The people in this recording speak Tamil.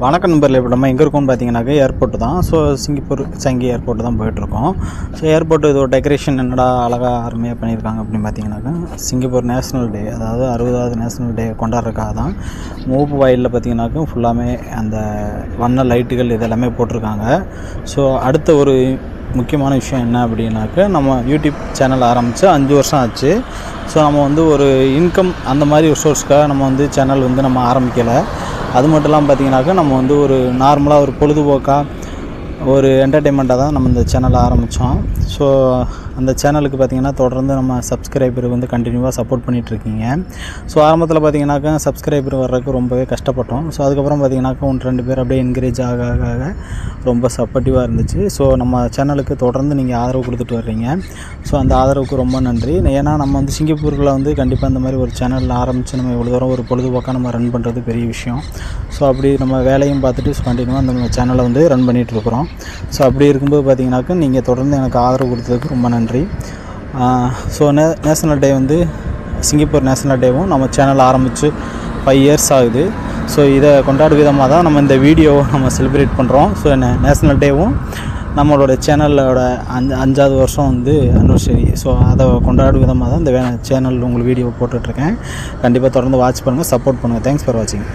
வணக்கம் நண்பர்களே. இப்போ நம்ம எங்கே இருக்கோம்னு பார்த்தீங்கன்னாக்கா ஏர்போர்ட்டு தான். ஸோ சிங்கப்பூர் சங்கி ஏர்போர்ட்டு தான் போயிட்டுருக்கோம். ஸோ ஏர்போர்ட்டு இதோட டெக்கரேஷன் என்னடா அழகாக அருமையாக பண்ணியிருக்காங்க அப்படின்னு பார்த்தீங்கன்னாக்கா, சிங்கப்பூர் நேஷ்னல் டே, அதாவது 60வது நேஷ்னல் டே கொண்டாடுறதுக்காக தான் மூப்பு வாயிலில் பார்த்தீங்கன்னாக்கா ஃபுல்லாமே அந்த வண்ண லைட்டுகள் இதெல்லாமே போட்டிருக்காங்க. ஸோ அடுத்த ஒரு முக்கியமான விஷயம் என்ன அப்படின்னாக்கா, நம்ம யூடியூப் சேனல் ஆரம்பித்து 5 வருஷம் ஆச்சு. ஸோ நம்ம ஒரு இன்கம் அந்த மாதிரி ஒரு சோர்ஸ்க்காக நம்ம சேனல் நம்ம ஆரம்பிக்கலை. அது மட்டும் இல்லாமல் பார்த்தீங்கன்னாக்கா, நம்ம ஒரு நார்மலாக ஒரு பொழுதுபோக்காக ஒரு என்டர்டெயின்மெண்ட்டாக தான் நம்ம இந்த சேனலை ஆரம்பித்தோம். ஸோ அந்த சேனலுக்கு பார்த்திங்கன்னா தொடர்ந்து நம்ம சப்ஸ்கிரைபர் கண்டினியூவாக சப்போர்ட் பண்ணிகிட்ருக்கீங்க. ஸோ ஆரம்பத்தில் பார்த்திங்கனாக்கா சப்ஸ்கிரைபர் வர்றதுக்கு ரொம்பவே கஷ்டப்பட்டோம். ஸோ அதுக்கப்புறம் பார்த்திங்கனாக்கா 1-2 பேர் அப்படியே என்கரேஜ் ஆக ஆக ரொம்ப சப்போர்ட்டிவாக இருந்துச்சு. ஸோ நம்ம சேனலுக்கு தொடர்ந்து நீங்கள் ஆதரவு கொடுத்துட்டு வர்றீங்க. ஸோ அந்த ஆதரவுக்கு ரொம்ப நன்றி. ஏன்னா நம்ம சிங்கப்பூரில் கண்டிப்பாக இந்த மாதிரி ஒரு சேனல் ஆரம்பித்து நம்ம இவ்வளோ தூரம் ஒரு பொழுதுபோக்காக நம்ம ரன் பண்ணுறது பெரிய விஷயம். ஸோ அப்படி நம்ம வேலையும் பார்த்துட்டு கண்டினியூவாக அந்த சேனலை ரன் பண்ணிகிட்ருக்குறோம். ஸோ அப்படி இருக்கும்போது பார்த்திங்கனாக்கா நீங்கள் தொடர்ந்து எனக்கு ஆதரவு கொடுத்ததுக்கு ரொம்ப நன்றி. ஸோ நேஷ்னல் டே சிங்கப்பூர் நேஷ்னல் டேவும் நம்ம சேனல் ஆரம்பித்து 5 இயர்ஸ் ஆகுது. ஸோ இதை கொண்டாடும் விதமாக தான் நம்ம இந்த வீடியோவை நம்ம செலிப்ரேட் பண்ணுறோம். ஸோ நேஷ்னல் டேவும் நம்மளோட சேனலோட 5வது வருஷம் அனிவர்சரி. ஸோ அதை கொண்டாடும் விதமாக தான் இந்த சேனல் உங்களுக்கு வீடியோ போட்டுட்ருக்கேன். கண்டிப்பாக தொடர்ந்து வாட்ச் பண்ணுங்கள், சப்போர்ட் பண்ணுங்கள். தேங்க்ஸ் ஃபார் வாட்சிங்.